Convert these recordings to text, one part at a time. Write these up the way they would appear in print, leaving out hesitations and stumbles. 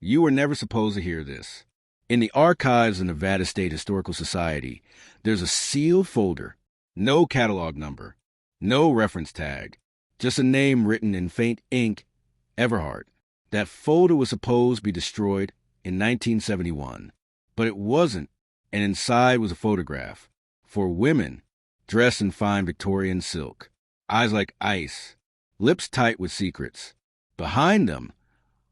You were never supposed to hear this. In the archives of Nevada State Historical Society, there's a sealed folder, no catalog number, no reference tag, just a name written in faint ink, Everhart. That folder was supposed to be destroyed in 1971, but it wasn't, and inside was a photograph. For women, dressed in fine Victorian silk, eyes like ice, lips tight with secrets. Behind them,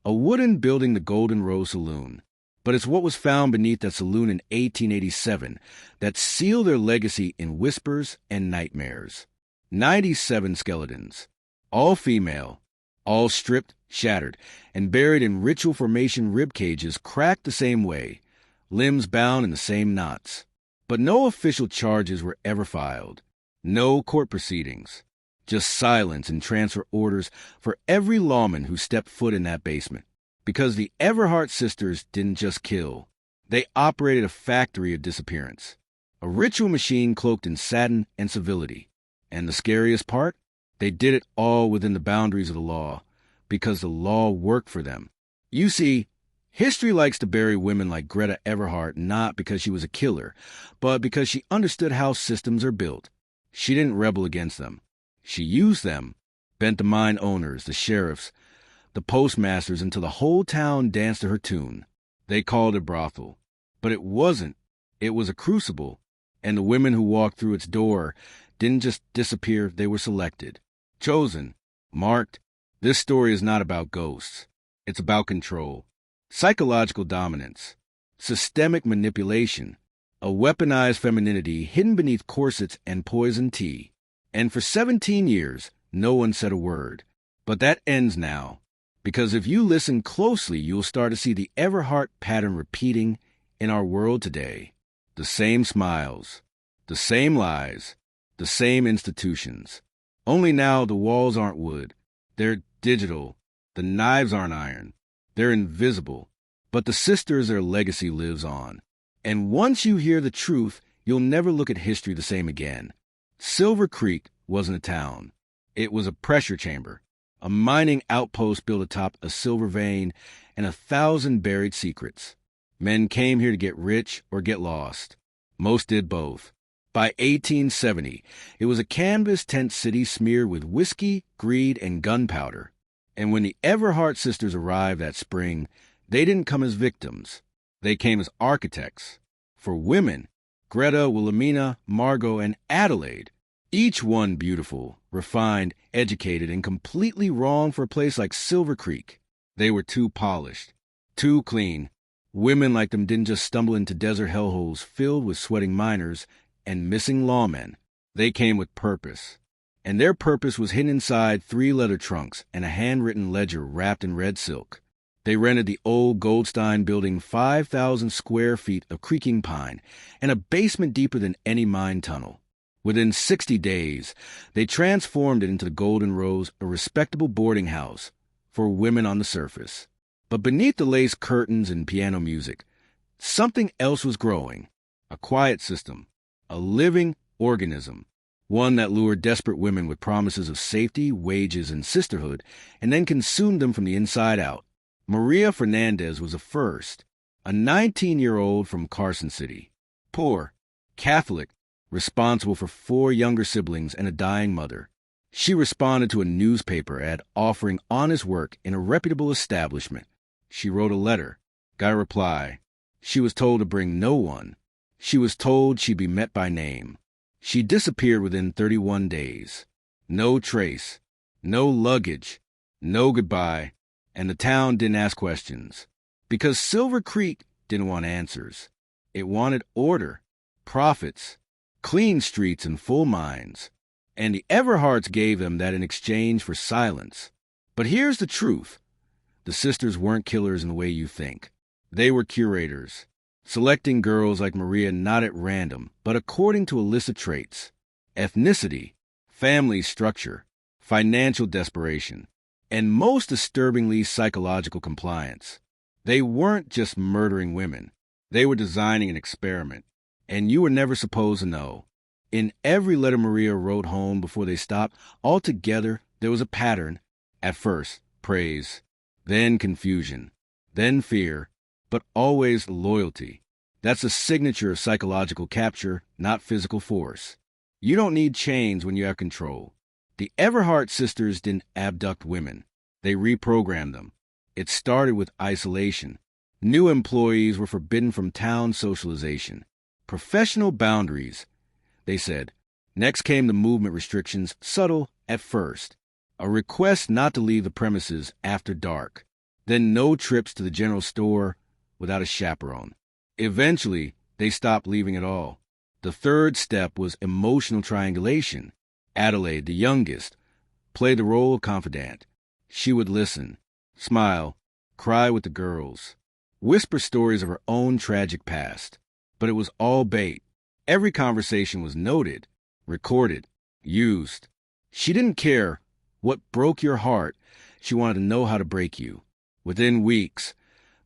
a wooden building, the Golden Rose Saloon. But it's what was found beneath that saloon in 1887 that sealed their legacy in whispers and nightmares. 97 skeletons, all female, all stripped, shattered, and buried in ritual formation rib cages cracked the same way, limbs bound in the same knots. But no official charges were ever filed. No court proceedings. Just silence and transfer orders for every lawman who stepped foot in that basement. Because the Everhart Sisters didn't just kill. They operated a factory of disappearance. A ritual machine cloaked in satin and civility. And the scariest part? They did it all within the boundaries of the law, because the law worked for them. You see, history likes to bury women like Greta Everhart not because she was a killer, but because she understood how systems are built. She didn't rebel against them. She used them, bent the mine owners, the sheriffs, the postmasters until the whole town danced to her tune. They called it brothel. But it wasn't. It was a crucible, and the women who walked through its door didn't just disappear, they were selected, chosen, marked. This story is not about ghosts. It's about control, psychological dominance, systemic manipulation, a weaponized femininity hidden beneath corsets and poison tea. And for 17 years, no one said a word. But that ends now. Because if you listen closely, you'll start to see the Everhart pattern repeating in our world today. The same smiles, the same lies, the same institutions. Only now the walls aren't wood. They're digital. The knives aren't iron. They're invisible. But the sisters, their legacy lives on. And once you hear the truth, you'll never look at history the same again. Silver Creek wasn't a town. It was a pressure chamber. A mining outpost built atop a silver vein and 1,000 buried secrets. Men came here to get rich or get lost. Most did both. By 1870, it was a canvas tent city smeared with whiskey, greed, and gunpowder. And when the Everhart sisters arrived that spring, they didn't come as victims. They came as architects. For women, Greta, Wilhelmina, Margot, and Adelaide, each one beautiful, refined, educated, and completely wrong for a place like Silver Creek. They were too polished, too clean. Women like them didn't just stumble into desert hellholes filled with sweating miners and missing lawmen. They came with purpose. And their purpose was hidden inside 3 leather trunks and a handwritten ledger wrapped in red silk. They rented the old Goldstein building, 5,000 square feet of creaking pine, and a basement deeper than any mine tunnel. Within 60 days, they transformed it into the Golden Rose, a respectable boarding house for women on the surface. But beneath the lace curtains and piano music, something else was growing. A quiet system, a living organism, one that lured desperate women with promises of safety, wages, and sisterhood, and then consumed them from the inside out. Maria Fernandez was the first, a 19-year-old from Carson City, poor, Catholic, responsible for 4 younger siblings and a dying mother. She responded to a newspaper ad offering honest work in a reputable establishment. She wrote a letter, got a reply. She was told to bring no one. She was told she'd be met by name. She disappeared within 31 days. No trace, no luggage, no goodbye, and the town didn't ask questions. Because Silver Creek didn't want answers. It wanted order, profits, clean streets and full mines. And the Everharts gave them that in exchange for silence. But here's the truth. The sisters weren't killers in the way you think. They were curators, selecting girls like Maria not at random, but according to a list of traits: ethnicity, family structure, financial desperation, and most disturbingly, psychological compliance. They weren't just murdering women. They were designing an experiment, and you were never supposed to know. In every letter Maria wrote home before they stopped, altogether there was a pattern. At first, praise, then confusion, then fear, but always loyalty. That's a signature of psychological capture, not physical force. You don't need chains when you have control. The Everhart sisters didn't abduct women. They reprogrammed them. It started with isolation. New employees were forbidden from town socialization. Professional boundaries, they said. Next came the movement restrictions, subtle at first. A request not to leave the premises after dark. Then no trips to the general store without a chaperone. Eventually, they stopped leaving at all. The third step was emotional triangulation. Adelaide, the youngest, played the role of confidant. She would listen, smile, cry with the girls, whisper stories of her own tragic past. But it was all bait. Every conversation was noted, recorded, used. She didn't care what broke your heart. She wanted to know how to break you. Within weeks,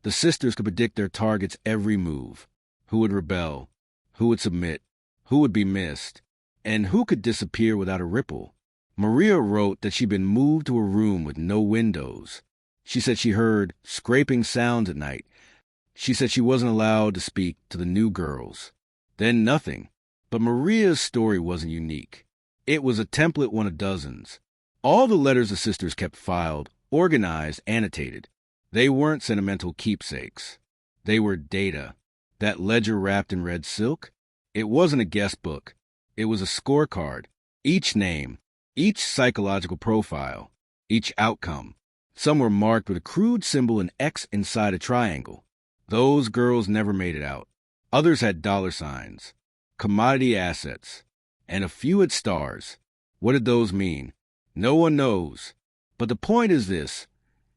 the sisters could predict their target's every move. Who would rebel? Who would submit? Who would be missed? And who could disappear without a ripple? Maria wrote that she'd been moved to a room with no windows. She said she heard scraping sounds at night. She said she wasn't allowed to speak to the new girls. Then nothing. But Maria's story wasn't unique. It was a template, one of dozens. All the letters the sisters kept filed, organized, annotated. They weren't sentimental keepsakes. They were data. That ledger wrapped in red silk? It wasn't a guest book. It was a scorecard. Each name, each psychological profile, each outcome. Some were marked with a crude symbol, an X inside a triangle. Those girls never made it out. Others had dollar signs, commodity assets, and a few had stars. What did those mean? No one knows. But the point is this.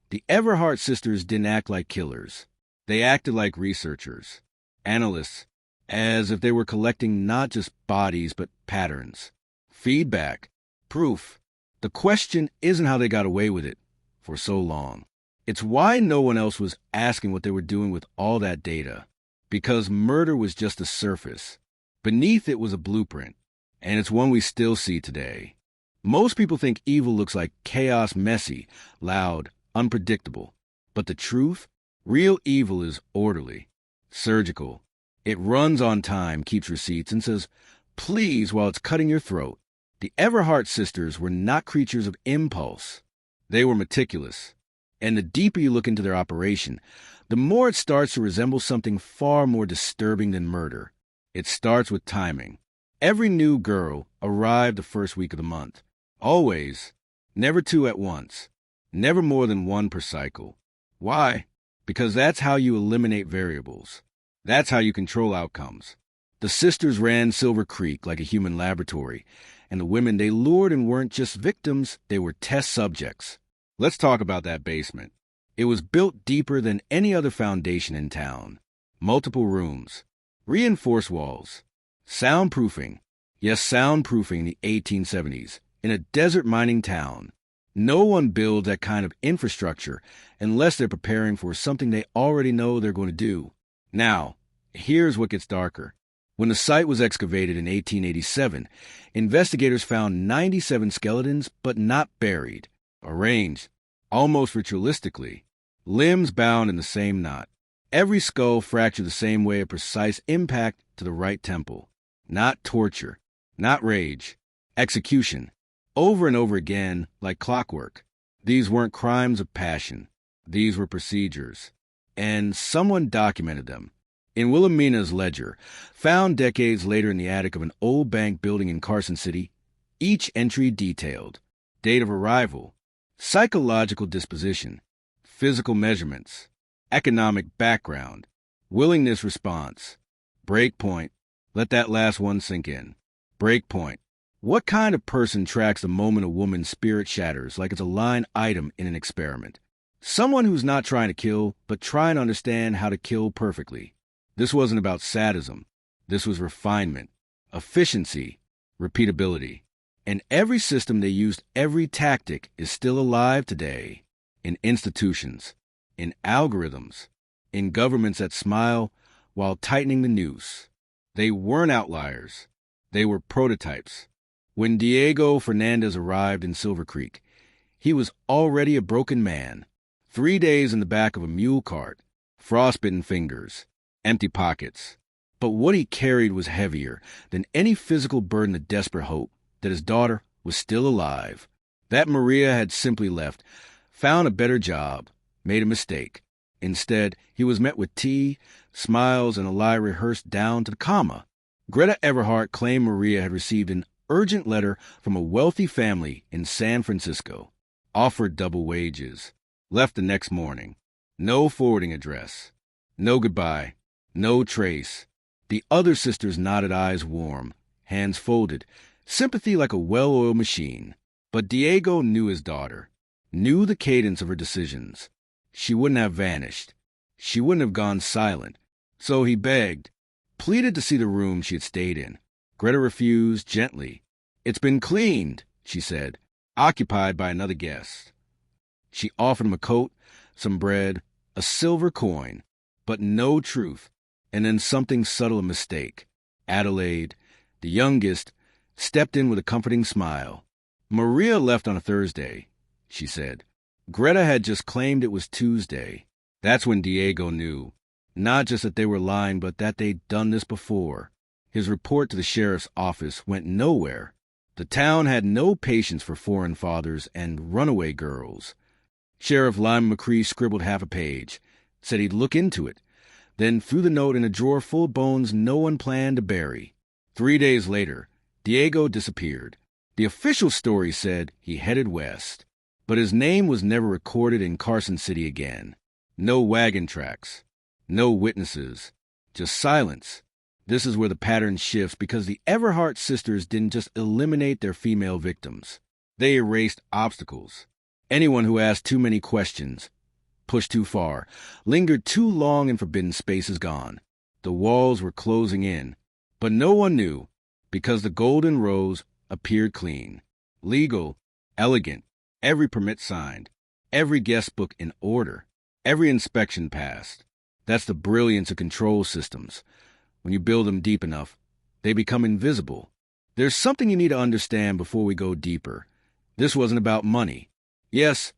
The Everhart sisters didn't act like killers. They acted like researchers, analysts, as if they were collecting not just bodies but patterns, feedback, proof. The question isn't how they got away with it for so long. It's why no one else was asking what they were doing with all that data. Because murder was just the surface. Beneath it was a blueprint, and it's one we still see today. Most people think evil looks like chaos, messy, loud, unpredictable. But the truth? Real evil is orderly, surgical. It runs on time, keeps receipts, and says, please, while it's cutting your throat. The Everhart sisters were not creatures of impulse. They were meticulous. And the deeper you look into their operation, the more it starts to resemble something far more disturbing than murder. It starts with timing. Every new girl arrived the first week of the month. Always. Never two at once. Never more than one per cycle. Why? Because that's how you eliminate variables. That's how you control outcomes. The sisters ran Silver Creek like a human laboratory, and the women they lured and weren't just victims, they were test subjects. Let's talk about that basement. It was built deeper than any other foundation in town. Multiple rooms, reinforced walls, soundproofing. Yes, soundproofing in the 1870s, in a desert mining town. No one builds that kind of infrastructure unless they're preparing for something they already know they're going to do. Now, here's what gets darker. When the site was excavated in 1887, investigators found 97 skeletons, but not buried, arranged, almost ritualistically, limbs bound in the same knot. Every skull fractured the same way, a precise impact to the right temple. Not torture, not rage, execution. Over and over again, like clockwork. These weren't crimes of passion. These were procedures. And someone documented them. In Wilhelmina's ledger, found decades later in the attic of an old bank building in Carson City, each entry detailed. Date of arrival, psychological disposition, physical measurements, economic background, willingness response, break point. Let that last one sink in. Break point. What kind of person tracks the moment a woman's spirit shatters like it's a line item in an experiment? Someone who's not trying to kill, but trying to understand how to kill perfectly. This wasn't about sadism. This was refinement, efficiency, repeatability. And every system they used, every tactic, is still alive today. In institutions, in algorithms, in governments that smile while tightening the noose. They weren't outliers. They were prototypes. When Diego Fernandez arrived in Silver Creek, he was already a broken man. 3 days in the back of a mule cart, frostbitten fingers, empty pockets. But what he carried was heavier than any physical burden, the desperate hope that his daughter was still alive, that Maria had simply left, found a better job, made a mistake. Instead, he was met with tea, smiles, and a lie rehearsed down to the comma. Greta Everhart claimed Maria had received an urgent letter from a wealthy family in San Francisco, offered double wages, left the next morning. No forwarding address, no goodbye, no trace. The other sisters nodded, eyes warm, hands folded, sympathy like a well-oiled machine. But Diego knew his daughter, knew the cadence of her decisions. She wouldn't have vanished. She wouldn't have gone silent. So he begged, pleaded to see the room she had stayed in. Greta refused gently. "It's been cleaned," she said, occupied by another guest. She offered him a coat, some bread, a silver coin, but no truth, and then something subtle, a mistake. Adelaide, the youngest, stepped in with a comforting smile. "Maria left on a Thursday," she said. Greta had just claimed it was Tuesday. That's when Diego knew, not just that they were lying, but that they'd done this before. His report to the sheriff's office went nowhere. The town had no patience for foreign fathers and runaway girls. Sheriff Lyman McCree scribbled half a page, said he'd look into it, then threw the note in a drawer full of bones no one planned to bury. 3 days later, Diego disappeared. The official story said he headed west, but his name was never recorded in Carson City again. No wagon tracks, no witnesses, just silence. This is where the pattern shifts, because the Everhart sisters didn't just eliminate their female victims. They erased obstacles. Anyone who asked too many questions, pushed too far, lingered too long in forbidden spaces, gone. The walls were closing in, but no one knew, because the Golden Rose appeared clean, legal, elegant, every permit signed, every guest book in order, every inspection passed. That's the brilliance of control systems. When you build them deep enough, they become invisible. There's something you need to understand before we go deeper. This wasn't about money. Yes,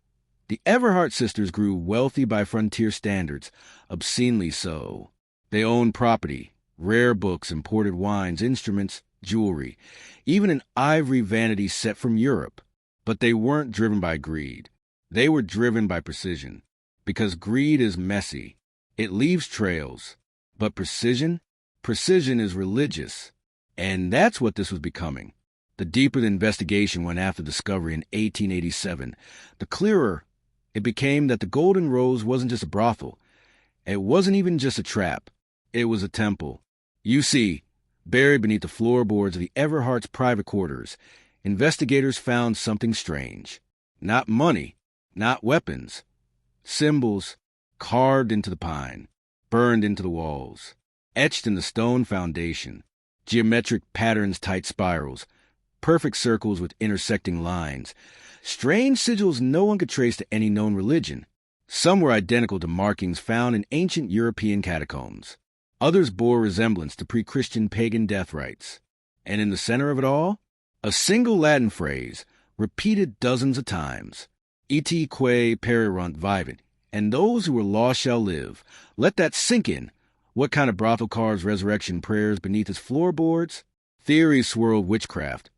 the Everhart sisters grew wealthy by frontier standards, obscenely so. They owned property, rare books, imported wines, instruments, jewelry, even an ivory vanity set from Europe. But they weren't driven by greed. They were driven by precision. Because greed is messy. It leaves trails. But precision is religious. And that's what this was becoming. The deeper the investigation went after discovery in 1887, the clearer it became that the Golden Rose wasn't just a brothel. It wasn't even just a trap. It was a temple. You see, buried beneath the floorboards of the Everhart's private quarters, investigators found something strange. Not money, not weapons. Symbols carved into the pine, burned into the walls, etched in the stone foundation. Geometric patterns, tight spirals, perfect circles with intersecting lines. Strange sigils no one could trace to any known religion. Some were identical to markings found in ancient European catacombs. Others bore resemblance to pre-Christian pagan death rites. And in the center of it all, a single Latin phrase, repeated dozens of times. Ite quae perirunt vivit, and those who were lost shall live. Let that sink in. What kind of brothel carves resurrection prayers beneath its floorboards? Theories swirled witchcraft,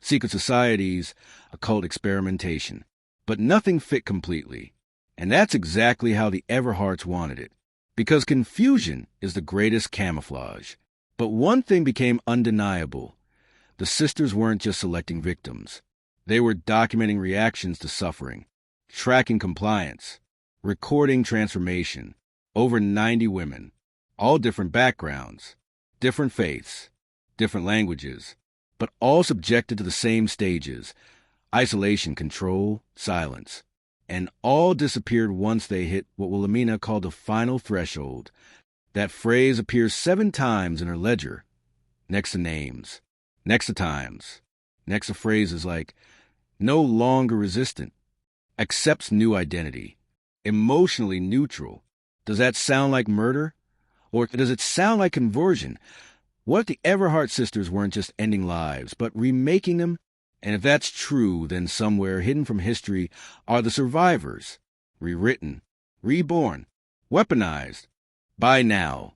secret societies, occult experimentation. But nothing fit completely. And that's exactly how the Everharts wanted it. Because confusion is the greatest camouflage. But one thing became undeniable. The sisters weren't just selecting victims. They were documenting reactions to suffering, tracking compliance, recording transformation. Over 90 women, all different backgrounds, different faiths, different languages, but all subjected to the same stages: isolation, control, silence. And all disappeared once they hit what Wilhelmina called the final threshold. That phrase appears 7 times in her ledger, next to names, next to times, next to phrases like no longer resistant, accepts new identity, emotionally neutral. Does that sound like murder? Or does it sound like conversion? What if the Everhart sisters weren't just ending lives, but remaking them? And if that's true, then somewhere hidden from history are the survivors, rewritten, reborn, weaponized. By now,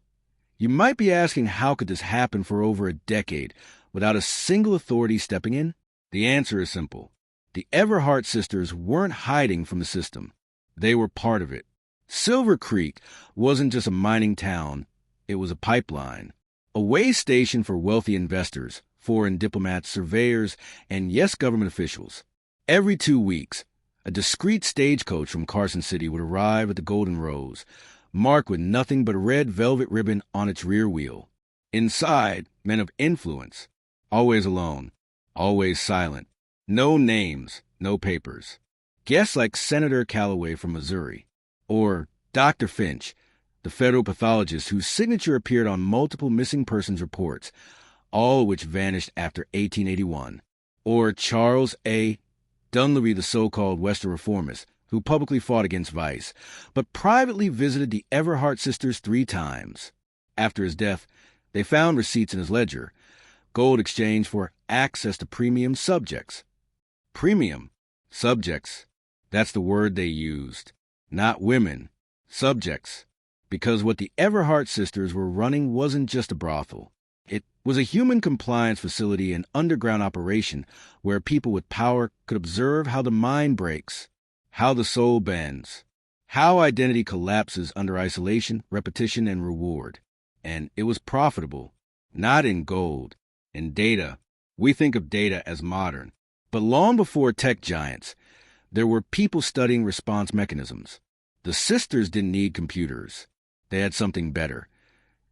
you might be asking how could this happen for over a decade without a single authority stepping in? The answer is simple. The Everhart Sisters weren't hiding from the system. They were part of it. Silver Creek wasn't just a mining town, it was a pipeline. A way station for wealthy investors, foreign diplomats, surveyors, and yes, government officials. Every 2 weeks, a discreet stagecoach from Carson City would arrive at the Golden Rose, marked with nothing but a red velvet ribbon on its rear wheel. Inside, men of influence, always alone, always silent. No names, no papers. Guests like Senator Calloway from Missouri, or Dr. Finch, the federal pathologist whose signature appeared on multiple missing persons reports, all of which vanished after 1881, or Charles A. Dunleavy, the so-called Western reformist, who publicly fought against vice, but privately visited the Everhart Sisters 3 times. After his death, they found receipts in his ledger, gold exchanged for access to premium subjects. Premium subjects, that's the word they used. Not women, subjects. Because what the Everhart Sisters were running wasn't just a brothel. It was a human compliance facility and underground operation where people with power could observe how the mind breaks, how the soul bends, how identity collapses under isolation, repetition, and reward. And it was profitable, not in gold, in data. We think of data as modern. But long before tech giants, there were people studying response mechanisms. The sisters didn't need computers. They had something better.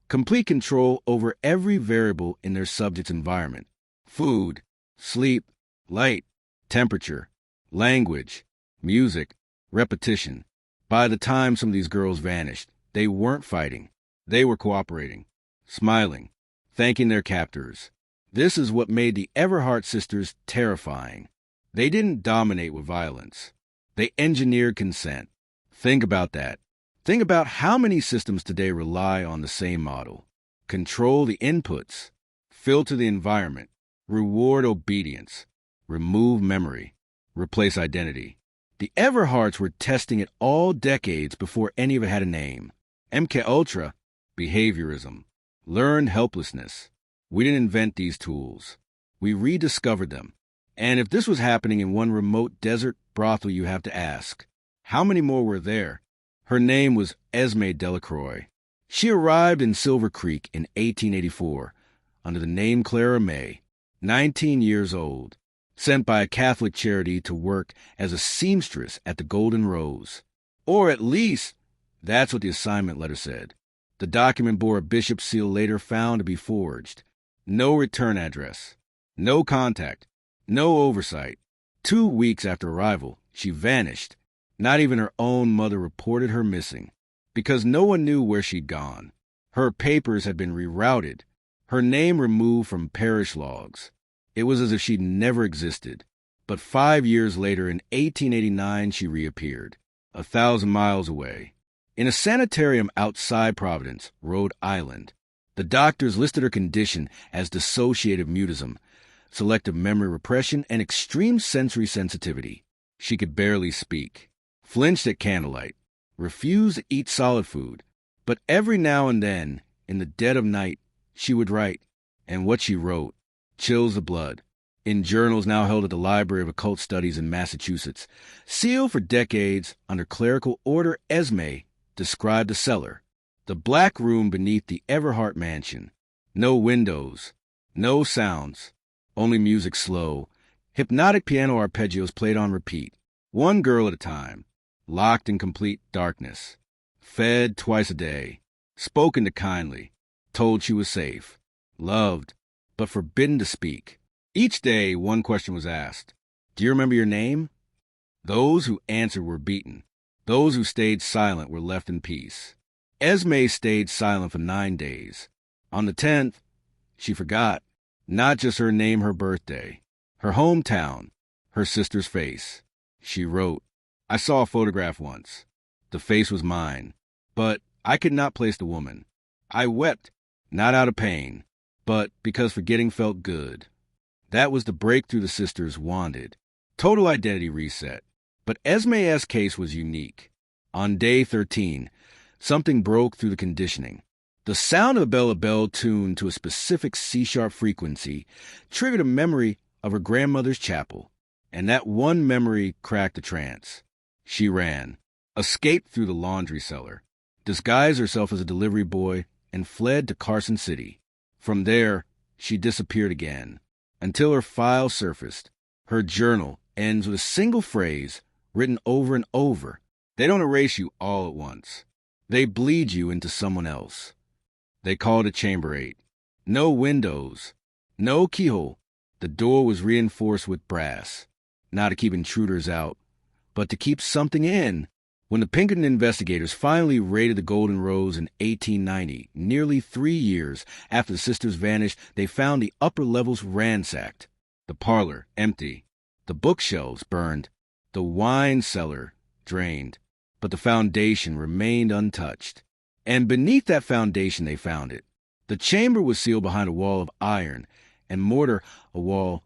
Complete control over every variable in their subject's environment. Food, sleep, light, temperature, language, music, repetition. By the time some of these girls vanished, they weren't fighting. They were cooperating, smiling, thanking their captors. This is what made the Everhart Sisters terrifying. They didn't dominate with violence. They engineered consent. Think about that. Think about how many systems today rely on the same model. Control the inputs, filter the environment, reward obedience, remove memory, replace identity. The Everharts were testing it all decades before any of it had a name. MKUltra, behaviorism, learned helplessness. We didn't invent these tools. We rediscovered them. And if this was happening in one remote desert brothel, you have to ask, how many more were there? Her name was Esme Delacroix. She arrived in Silver Creek in 1884 under the name Clara May, 19 years old, sent by a Catholic charity to work as a seamstress at the Golden Rose. Or at least, that's what the assignment letter said. The document bore a bishop's seal later found to be forged. No return address, no contact, no oversight. 2 weeks after arrival, she vanished. Not even her own mother reported her missing, because no one knew where she'd gone. Her papers had been rerouted, her name removed from parish logs. It was as if she'd never existed. But 5 years later, in 1889, she reappeared, 1,000 miles away, in a sanitarium outside Providence, Rhode Island. The doctors listed her condition as dissociative mutism, selective memory repression, and extreme sensory sensitivity. She could barely speak, flinched at candlelight, refused to eat solid food, but every now and then, in the dead of night, she would write, and what she wrote chills the blood. In journals now held at the Library of Occult Studies in Massachusetts, sealed for decades under clerical order, Esme described the cellar, the black room beneath the Everhart mansion. No windows, no sounds, only music slow, hypnotic piano arpeggios played on repeat, one girl at a time, locked in complete darkness, fed twice a day, spoken to kindly, told she was safe, loved, but forbidden to speak. Each day, one question was asked. Do you remember your name? Those who answered were beaten. Those who stayed silent were left in peace. Esme stayed silent for 9 days. On the 10th, she forgot, not just her name, her birthday, her hometown, her sister's face. She wrote, I saw a photograph once. The face was mine, but I could not place the woman. I wept, not out of pain, but because forgetting felt good. That was the breakthrough the sisters wanted. Total identity reset. But Esme's case was unique. On day 13, Something broke through the conditioning. The sound of a bell tuned to a specific C-sharp frequency triggered a memory of her grandmother's chapel, and that one memory cracked the trance. She ran, escaped through the laundry cellar, disguised herself as a delivery boy, and fled to Carson City. From there, she disappeared again, until her file surfaced. Her journal ends with a single phrase written over and over. They don't erase you all at once. They bleed you into someone else. They called it Chamber 8. No windows, no keyhole. The door was reinforced with brass, not to keep intruders out, but to keep something in. When the Pinkerton investigators finally raided the Golden Rose in 1890, nearly 3 years after the sisters vanished, they found the upper levels ransacked, the parlor empty, the bookshelves burned, the wine cellar drained, but the foundation remained untouched. And beneath that foundation they found it. The chamber was sealed behind a wall of iron and mortar, a wall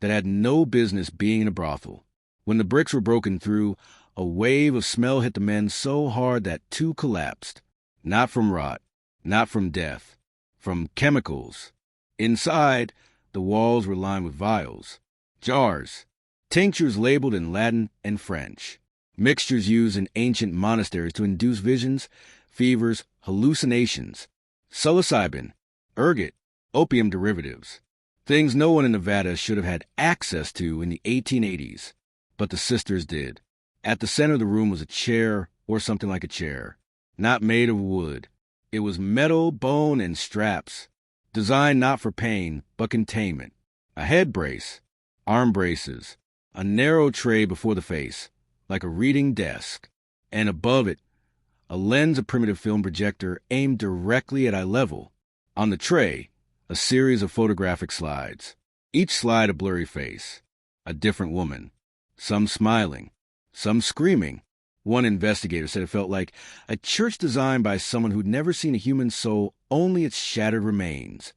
that had no business being in a brothel. When the bricks were broken through, a wave of smell hit the men so hard that 2 collapsed. Not from rot, not from death, from chemicals. Inside, the walls were lined with vials, jars, tinctures labeled in Latin and French, mixtures used in ancient monasteries to induce visions, fevers, hallucinations, psilocybin, ergot, opium derivatives, things no one in Nevada should have had access to in the 1880s, but the sisters did. At the center of the room was a chair, or something like a chair, not made of wood. It was metal, bone, and straps, designed not for pain, but containment. A head brace, arm braces, a narrow tray before the face, like a reading desk, and above it, a lens of primitive film projector aimed directly at eye level. On the tray, a series of photographic slides, each slide a blurry face, a different woman, some smiling, some screaming. One investigator said it felt like a church designed by someone who'd never seen a human soul, only its shattered remains.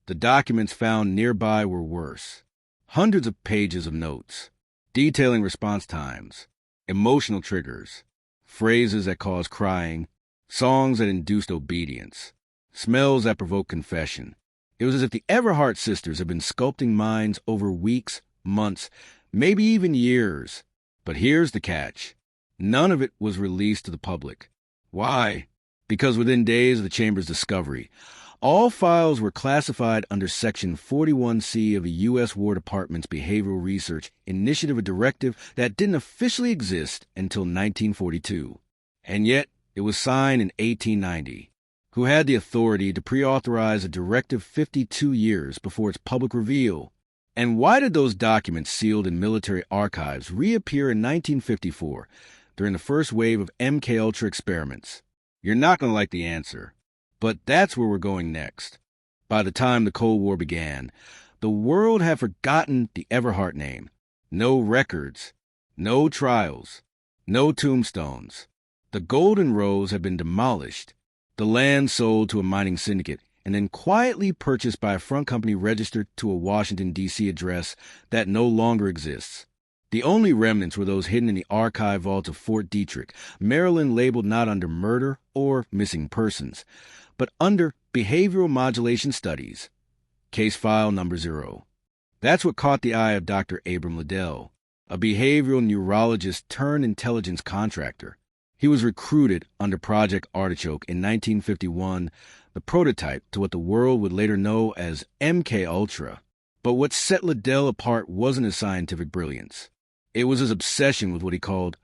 The documents found nearby were worse. Hundreds of pages of notes, detailing response times, emotional triggers, phrases that caused crying, songs that induced obedience, smells that provoked confession. It was as if the Everhart sisters had been sculpting minds over weeks, months, maybe even years. But here's the catch. None of it was released to the public. Why? Because within days of the chamber's discovery, all files were classified under Section 41C of the U.S. War Department's Behavioral Research Initiative, a directive that didn't officially exist until 1942. And yet, it was signed in 1890. Who had the authority to pre-authorize a directive 52 years before its public reveal? And why did those documents sealed in military archives reappear in 1954 during the first wave of MKUltra experiments? You're not going to like the answer, but that's where we're going next. By the time the Cold War began, the world had forgotten the Everhart name. No records, no trials, no tombstones. The Golden Rose had been demolished, the land sold to a mining syndicate, and then quietly purchased by a front company registered to a Washington, D.C. address that no longer exists. The only remnants were those hidden in the archive vault of Fort Detrick, Maryland, labeled not under murder or missing persons, but under behavioral modulation studies. Case file number 0. That's what caught the eye of Dr. Abram Liddell, a behavioral neurologist turned intelligence contractor. He was recruited under Project Artichoke in 1951, the prototype to what the world would later know as MKUltra. But what set Liddell apart wasn't his scientific brilliance. It was his obsession with what he called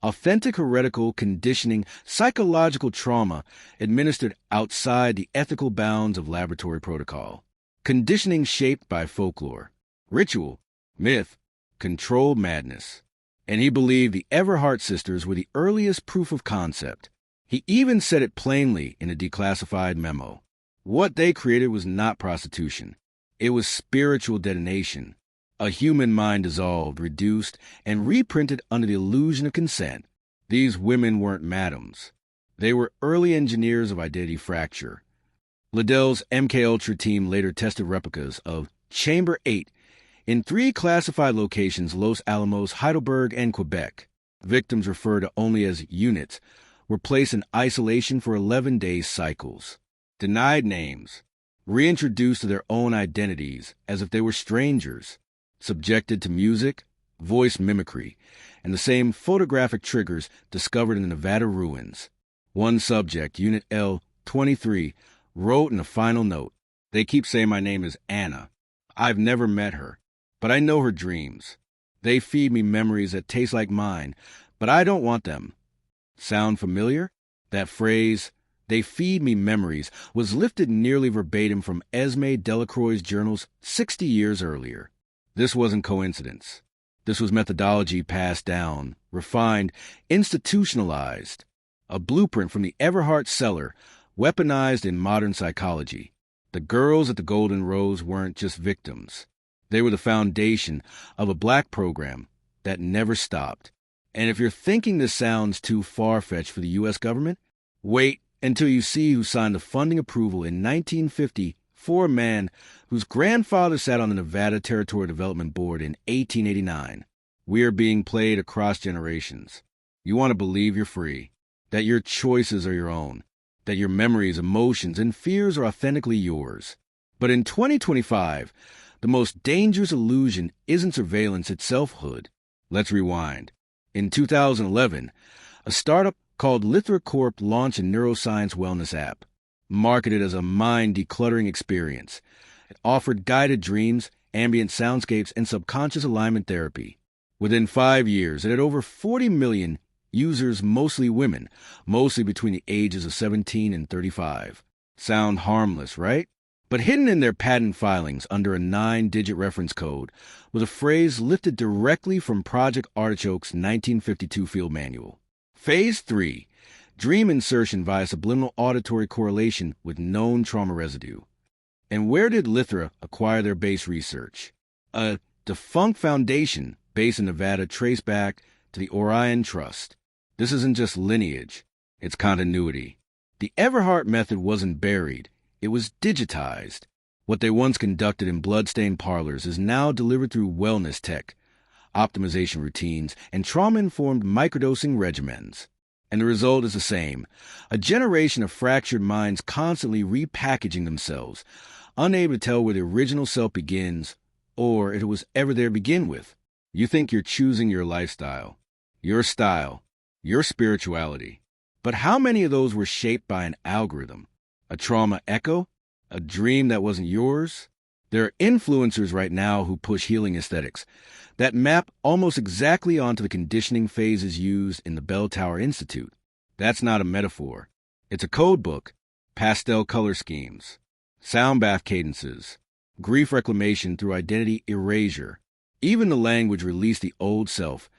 authentic heretical conditioning, psychological trauma administered outside the ethical bounds of laboratory protocol. Conditioning shaped by folklore, ritual, myth, controlled madness. And he believed the Everhart sisters were the earliest proof of concept. He even said it plainly in a declassified memo. What they created was not prostitution. It was spiritual detonation. A human mind dissolved, reduced, and reprinted under the illusion of consent. These women weren't madams. They were early engineers of identity fracture. Liddell's MKUltra team later tested replicas of Chamber 8 in 3 classified locations: Los Alamos, Heidelberg, and Quebec. Victims referred to only as units, were placed in isolation for 11-day cycles, denied names, reintroduced to their own identities as if they were strangers, subjected to music, voice mimicry, and the same photographic triggers discovered in the Nevada ruins. One subject, Unit L-23, wrote in a final note, "They keep saying my name is Anna. I've never met her, but I know her dreams. They feed me memories that taste like mine, but I don't want them." Sound familiar? That phrase, "they feed me memories," was lifted nearly verbatim from Esme Delacroix's journals 60 years earlier. This wasn't coincidence. This was methodology passed down, refined, institutionalized, a blueprint from the Everhart cellar, weaponized in modern psychology. The girls at the Golden Rose weren't just victims. They were the foundation of a black program that never stopped. And if you're thinking this sounds too far-fetched for the U.S. government, wait until you see who signed the funding approval in 1950 for a man whose grandfather sat on the Nevada Territorial Development Board in 1889. We are being played across generations. You want to believe you're free, that your choices are your own, that your memories, emotions, and fears are authentically yours. But in 2025, the most dangerous illusion isn't surveillance, it's selfhood. Let's rewind. In 2011, a startup called Lithra Corp launched a neuroscience wellness app, marketed as a mind-decluttering experience. It offered guided dreams, ambient soundscapes, and subconscious alignment therapy. Within 5 years, it had over 40 million users, mostly women, mostly between the ages of 17 and 35. Sound harmless, right? But hidden in their patent filings under a 9-digit reference code was a phrase lifted directly from Project Artichoke's 1952 field manual. Phase 3, dream insertion via subliminal auditory correlation with known trauma residue. And where did Lithra acquire their base research? A defunct foundation based in Nevada traced back to the Orion Trust. This isn't just lineage, it's continuity. The Everhart method wasn't buried. It was digitized. What they once conducted in bloodstained parlors is now delivered through wellness tech, optimization routines, and trauma-informed microdosing regimens. And the result is the same. A generation of fractured minds constantly repackaging themselves, unable to tell where the original self begins, or if it was ever there to begin with. You think you're choosing your lifestyle, your style, your spirituality. But how many of those were shaped by an algorithm? A trauma echo? A dream that wasn't yours? There are influencers right now who push healing aesthetics that map almost exactly onto the conditioning phases used in the Bell Tower Institute. That's not a metaphor. It's a code book, pastel color schemes, sound bath cadences, grief reclamation through identity erasure. Even the language release the old self.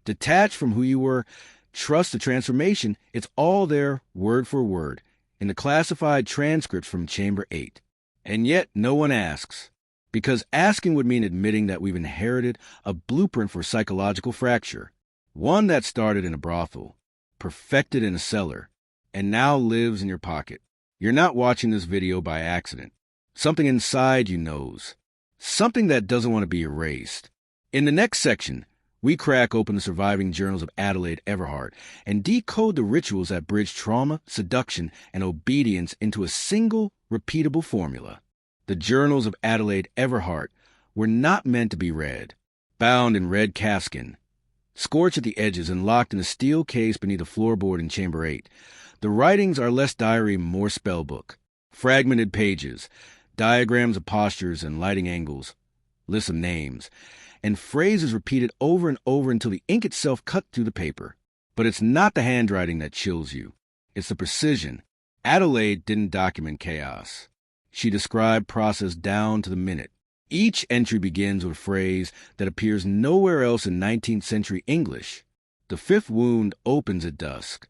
Detach from who you were, trust the transformation. It's all there, word for word, in the classified transcripts from Chamber 8. And yet no one asks, because asking would mean admitting that we've inherited a blueprint for psychological fracture, one that started in a brothel, perfected in a cellar, and now lives in your pocket. You're not watching this video by accident. Something inside you knows, something that doesn't want to be erased. In the next section, we crack open the surviving journals of Adelaide Everhart and decode the rituals that bridge trauma, seduction, and obedience into a single, repeatable formula. The journals of Adelaide Everhart were not meant to be read. Bound in red calfskin, scorched at the edges and locked in a steel case beneath a floorboard in Chamber 8, the writings are less diary, more spellbook. Fragmented pages, diagrams of postures and lighting angles, lists of names, and phrases repeated over and over until the ink itself cut through the paper. But it's not the handwriting that chills you. It's the precision. Adelaide didn't document chaos. She described process down to the minute. Each entry begins with a phrase that appears nowhere else in 19th century English. The fifth wound opens at dusk.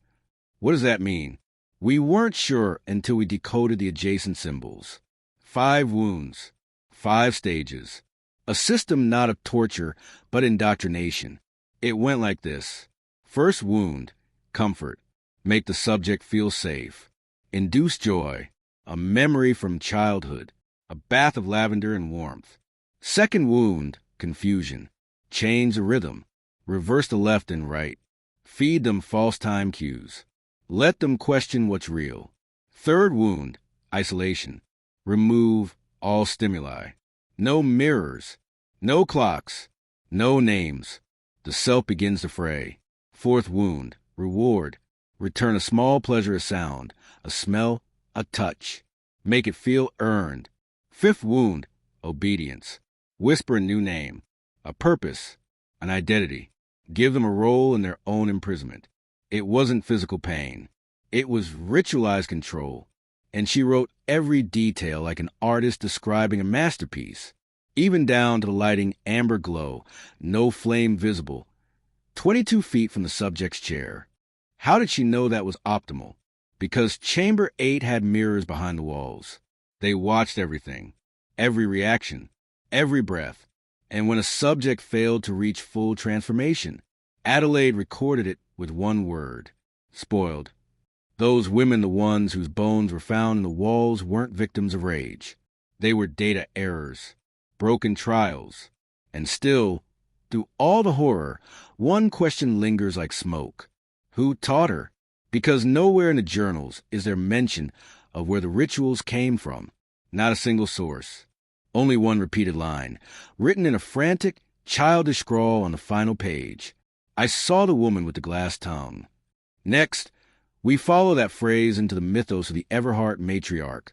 What does that mean? We weren't sure until we decoded the adjacent symbols. 5 wounds, 5 stages. A system not of torture, but indoctrination. It went like this. First wound, comfort. Make the subject feel safe. Induce joy, a memory from childhood, a bath of lavender and warmth. Second wound, confusion. Change the rhythm. Reverse the left and right. Feed them false time cues. Let them question what's real. Third wound, isolation. Remove all stimuli. No mirrors, no clocks, no names. The self begins to fray. Fourth wound, reward. Return a small pleasure, a sound, a smell, a touch. Make it feel earned. Fifth wound, obedience. Whisper a new name, a purpose, an identity. Give them a role in their own imprisonment. It wasn't physical pain. It was ritualized control. And she wrote every detail like an artist describing a masterpiece, even down to the lighting amber glow, no flame visible, 22 feet from the subject's chair. How did she know that was optimal? Because Chamber 8 had mirrors behind the walls. They watched everything, every reaction, every breath. And when a subject failed to reach full transformation, Adelaide recorded it with one word: spoiled. Those women, the ones whose bones were found in the walls, weren't victims of rage. They were data errors, broken trials. And still, through all the horror, one question lingers like smoke. Who taught her? Because nowhere in the journals is there mention of where the rituals came from. Not a single source. Only one repeated line, written in a frantic, childish scrawl on the final page. I saw the woman with the glass tongue. Next, we follow that phrase into the mythos of the Everhart matriarch,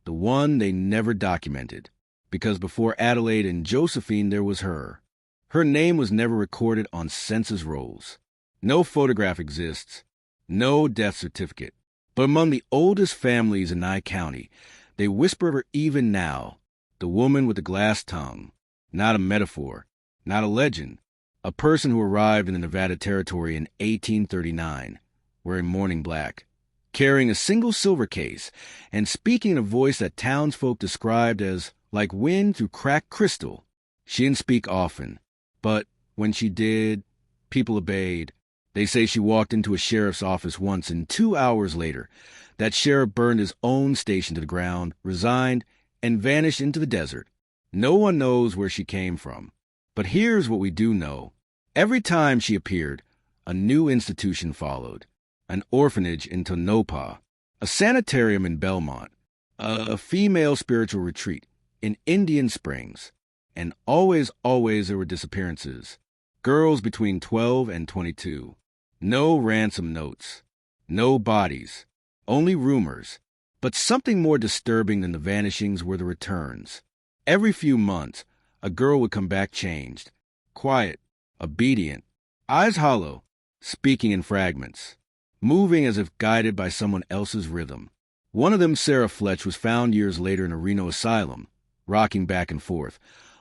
the one they never documented, because before Adelaide and Josephine there was her. Her name was never recorded on census rolls. No photograph exists, no death certificate. But among the oldest families in Nye County, they whisper of her even now, the woman with the glass tongue. Not a metaphor, not a legend, a person who arrived in the Nevada Territory in 1839. Wearing mourning black, carrying a single silver case, and speaking in a voice that townsfolk described as like wind through cracked crystal. She didn't speak often, but when she did, people obeyed. They say she walked into a sheriff's office once, and 2 hours later, that sheriff burned his own station to the ground, resigned, and vanished into the desert. No one knows where she came from. But here's what we do know. Every time she appeared, a new institution followed. An orphanage in Tonopah, a sanitarium in Belmont, a female spiritual retreat in Indian Springs, and always there were disappearances. Girls between 12 and 22. No ransom notes. No bodies. Only rumors. But something more disturbing than the vanishings were the returns. Every few months, a girl would come back changed. Quiet, obedient, eyes hollow, speaking in fragments. Moving as if guided by someone else's rhythm. One of them, Sarah Fletch, was found years later in a Reno asylum, rocking back and forth,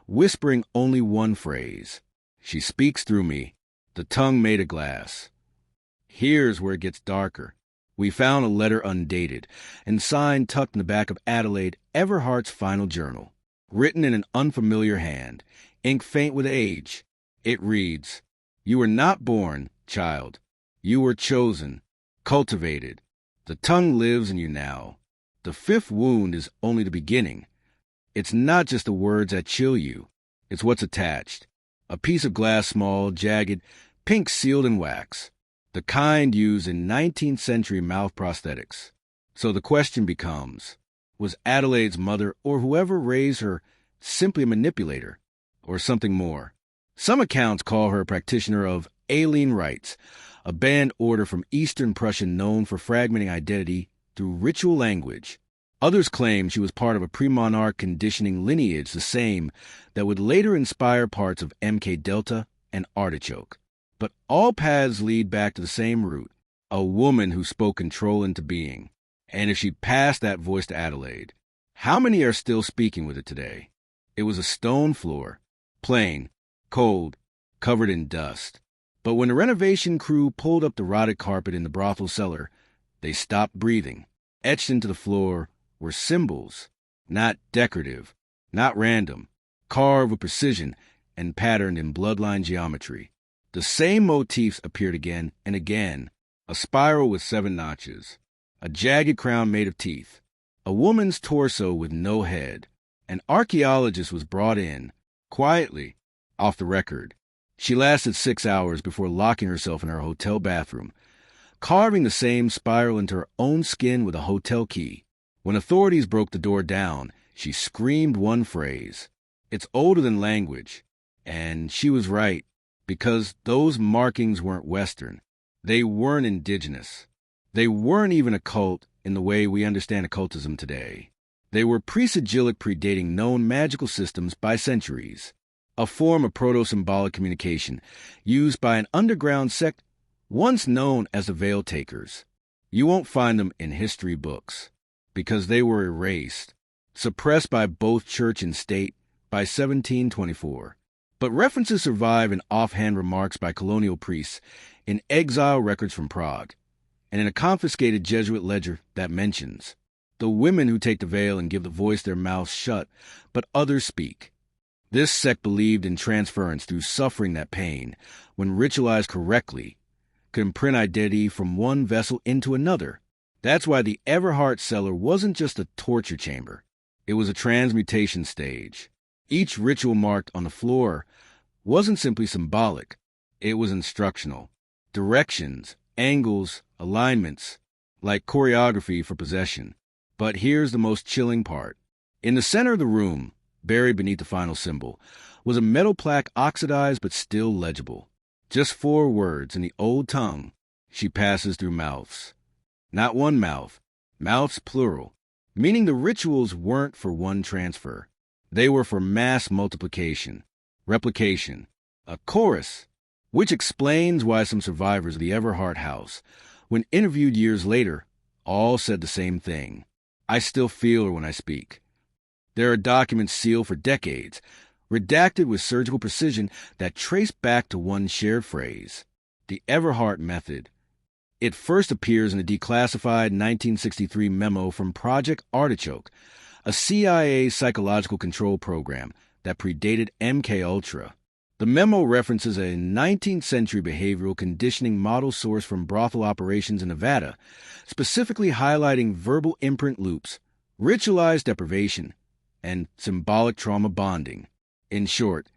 whispering only one phrase. She speaks through me, the tongue made of glass. Here's where it gets darker. We found a letter undated and signed tucked in the back of Adelaide Everhart's final journal, written in an unfamiliar hand, ink faint with age. It reads, "You were not born, child. You were chosen. Cultivated. The tongue lives in you now. The fifth wound is only the beginning. It's not just the words that chill you. It's what's attached. A piece of glass small, jagged, pink sealed in wax. The kind used in 19th century mouth prosthetics. So the question becomes, was Adelaide's mother or whoever raised her simply a manipulator or something more? Some accounts call her a practitioner of alien rites, a banned order from Eastern Prussia known for fragmenting identity through ritual language. Others claim she was part of a pre-monarch conditioning lineage, the same that would later inspire parts of MK Delta and Artichoke. But all paths lead back to the same root, a woman who spoke control into being. And if she passed that voice to Adelaide, how many are still speaking with it today? It was a stone floor, plain, cold, covered in dust. But when the renovation crew pulled up the rotted carpet in the brothel cellar, they stopped breathing. Etched into the floor were symbols, not decorative, not random, carved with precision and patterned in bloodline geometry. The same motifs appeared again and again, a spiral with 7 notches, a jagged crown made of teeth, a woman's torso with no head. An archaeologist was brought in, quietly, off the record. She lasted 6 hours before locking herself in her hotel bathroom. carving the same spiral into her own skin with a hotel key. When authorities broke the door down, she screamed one phrase. It's older than language. And she was right, because those markings weren't Western. They weren't indigenous. They weren't even occult in the way we understand occultism today. They were pre-sigillic, predating known magical systems by centuries, a form of proto-symbolic communication used by an underground sect once known as the Veil Takers. You won't find them in history books, because they were erased, suppressed by both church and state by 1724. But references survive in offhand remarks by colonial priests, in exile records from Prague, and in a confiscated Jesuit ledger that mentions the women who take the veil and give the voice their mouths shut, but others speak. This sect believed in transference through suffering that pain, when ritualized correctly, could imprint identity from one vessel into another. That's why the Everhart cellar wasn't just a torture chamber. It was a transmutation stage. Each ritual marked on the floor wasn't simply symbolic. It was instructional. Directions, angles, alignments, like choreography for possession. But here's the most chilling part. In the center of the room, buried beneath the final symbol, was a metal plaque, oxidized but still legible. Just 4 words in the old tongue. She passes through mouths. Not one mouth, mouths plural, meaning the rituals weren't for one transfer. They were for mass multiplication, replication, a chorus, which explains why some survivors of the Everhart house, when interviewed years later, all said the same thing. I still feel her when I speak. There are documents sealed for decades, redacted with surgical precision, that trace back to one shared phrase, the Everhart method. It first appears in a declassified 1963 memo from Project Artichoke, a CIA psychological control program that predated MKUltra. The memo references a 19th century behavioral conditioning model sourced from brothel operations in Nevada, specifically highlighting verbal imprint loops, ritualized deprivation, and symbolic trauma bonding. In short,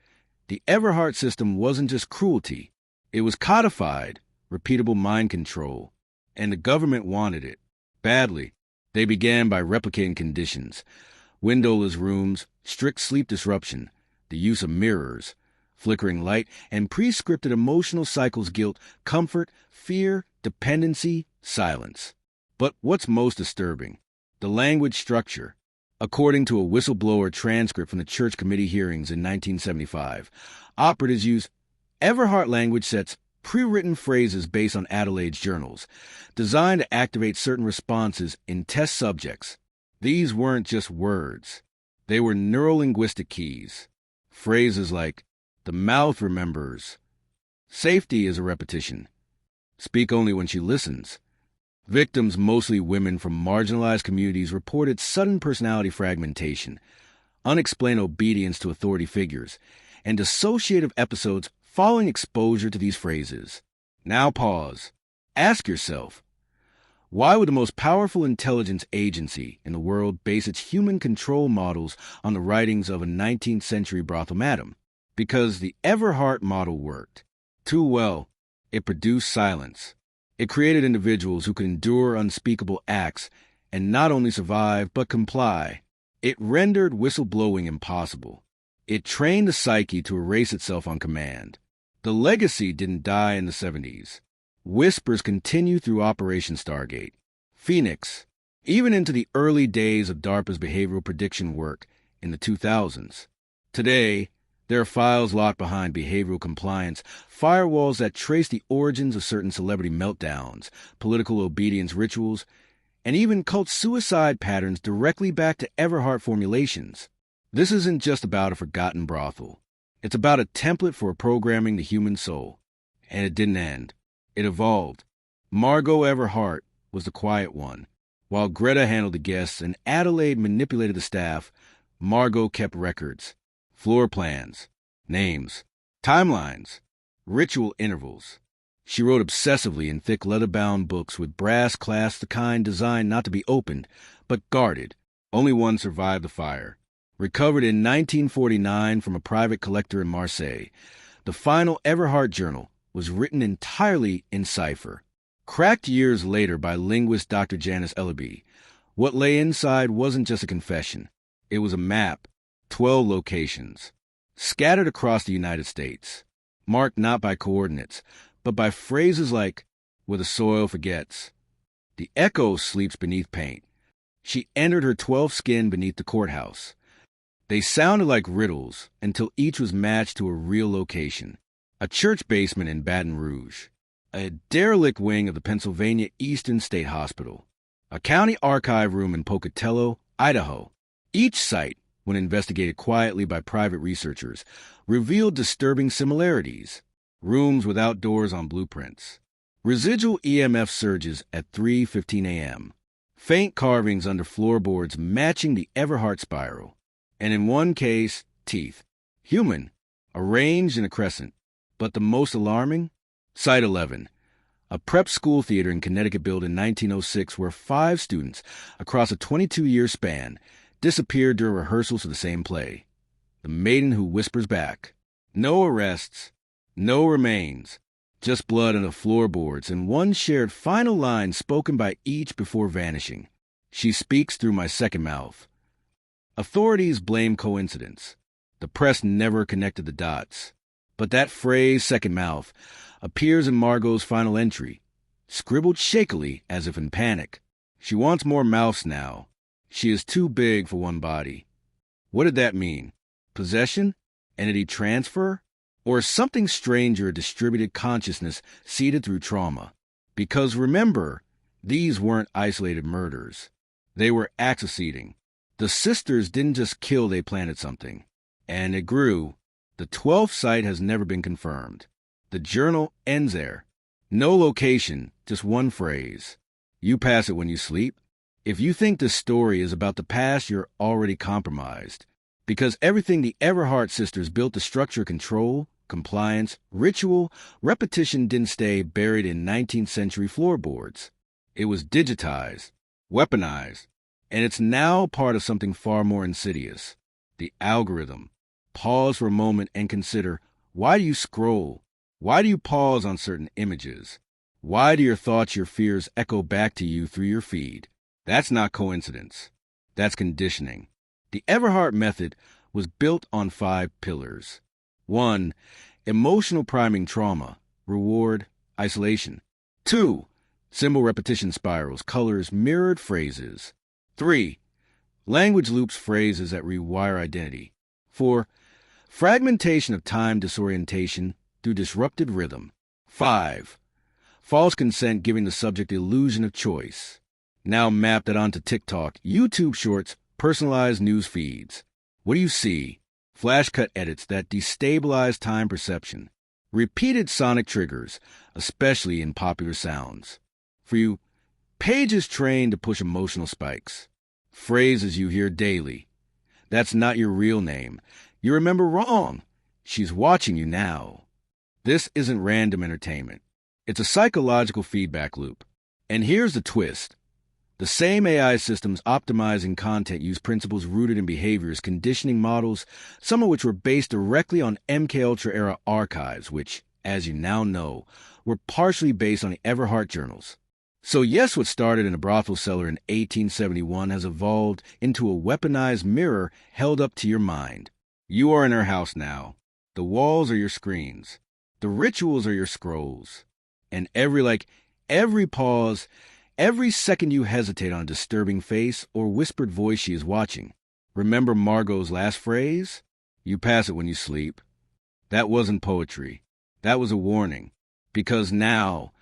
the Everhart system wasn't just cruelty. It was codified, repeatable mind control, and the government wanted it badly. They began by replicating conditions: windowless rooms, strict sleep disruption, the use of mirrors, flickering light, and pre-scripted emotional cycles: guilt, comfort, fear, dependency, silence. But what's most disturbing? The language structure. According to a whistleblower transcript from the church committee hearings in 1975, operatives use Everhart language sets, pre-written phrases based on Adelaide's journals, designed to activate certain responses in test subjects. These weren't just words. They were neurolinguistic keys. Phrases like, the mouth remembers, safety is a repetition, speak only when she listens. Victims, mostly women from marginalized communities, reported sudden personality fragmentation, unexplained obedience to authority figures, and dissociative episodes following exposure to these phrases. Now pause. Ask yourself, why would the most powerful intelligence agency in the world base its human control models on the writings of a 19th century brothel madam? Because the Everhart model worked. Too well, it produced silence. It created individuals who could endure unspeakable acts and not only survive but comply. It rendered whistleblowing impossible. It trained the psyche to erase itself on command. The legacy didn't die in the 70s. Whispers continue through Operation Stargate, Phoenix, even into the early days of DARPA's behavioral prediction work in the 2000s. Today, there are files locked behind behavioral compliance, firewalls that trace the origins of certain celebrity meltdowns, political obedience rituals, and even cult suicide patterns directly back to Everhart formulations. This isn't just about a forgotten brothel. It's about a template for programming the human soul. And it didn't end. It evolved. Margot Everhart was the quiet one. While Greta handled the guests and Adelaide manipulated the staff, Margot kept records, floor plans, names, timelines, ritual intervals. She wrote obsessively in thick leather-bound books with brass clasps, the kind designed not to be opened, but guarded. Only one survived the fire. Recovered in 1949 from a private collector in Marseille, the final Everhart journal was written entirely in cipher. Cracked years later by linguist Dr. Janice Ellaby, what lay inside wasn't just a confession. It was a map, 12 locations, scattered across the United States, marked not by coordinates, but by phrases like, "where the soil forgets." The echo sleeps beneath paint. She entered her 12th skin beneath the courthouse. They sounded like riddles until each was matched to a real location. A church basement in Baton Rouge, a derelict wing of the Pennsylvania Eastern State Hospital, a county archive room in Pocatello, Idaho. Each site, when investigated quietly by private researchers, revealed disturbing similarities. Rooms without doors on blueprints, residual EMF surges at 3:15 a.m., faint carvings under floorboards matching the Everhart spiral, and in one case, teeth, human, arranged in a crescent. But the most alarming? Site 11, a prep school theater in Connecticut built in 1906 where 5 students, across a 22-year span, disappeared during rehearsals for the same play. The Maiden Who Whispers Back. No arrests, no remains, just blood on the floorboards and one shared final line spoken by each before vanishing. "She speaks through my second mouth." Authorities blame coincidence. The press never connected the dots. But that phrase, second mouth, appears in Margot's final entry, scribbled shakily as if in panic. She wants more mouths now. She is too big for one body. What did that mean? Possession? Entity transfer? Or something stranger, a distributed consciousness seeded through trauma? Because remember, these weren't isolated murders. They were accesseeding. The sisters didn't just kill, they planted something. And it grew. The 12th site has never been confirmed. The journal ends there. No location, just one phrase. You pass it when you sleep. If you think this story is about the past, you're already compromised. Because everything the Everhart sisters built to structure control, compliance, ritual, repetition didn't stay buried in 19th century floorboards. It was digitized, weaponized, and it's now part of something far more insidious. The algorithm. Pause for a moment and consider, why do you scroll? Why do you pause on certain images? Why do your thoughts, your fears echo back to you through your feed? That's not coincidence. That's conditioning. The Everhart method was built on 5 pillars. 1. Emotional priming trauma, reward, isolation. 2. Symbol repetition spirals, colors, mirrored phrases. 3. Language loops, phrases that rewire identity. 4. Fragmentation of time disorientation through disrupted rhythm. 5. False consent, giving the subject the illusion of choice. Now map that onto TikTok, YouTube shorts, personalized news feeds. What do you see? Flash cut edits that destabilize time perception. Repeated sonic triggers, especially in popular sounds. For you, pages trained to push emotional spikes. Phrases you hear daily. That's not your real name. You remember wrong. She's watching you now. This isn't random entertainment. It's a psychological feedback loop. And here's the twist. The same AI systems optimizing content use principles rooted in behaviors, conditioning models, some of which were based directly on MKUltra era archives, which, as you now know, were partially based on the Everhart journals. So yes, what started in a brothel cellar in 1871 has evolved into a weaponized mirror held up to your mind. You are in her house now. The walls are your screens. The rituals are your scrolls. And every pause, every second you hesitate on a disturbing face or whispered voice she is watching. Remember Margot's last phrase? You pass it when you sleep. That wasn't poetry. That was a warning. Because now,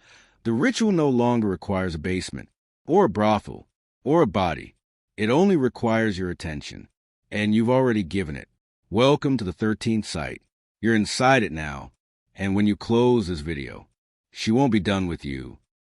the ritual no longer requires a basement, or a brothel, or a body. It only requires your attention. And you've already given it. Welcome to the 13th site. You're inside it now. And when you close this video, she won't be done with you.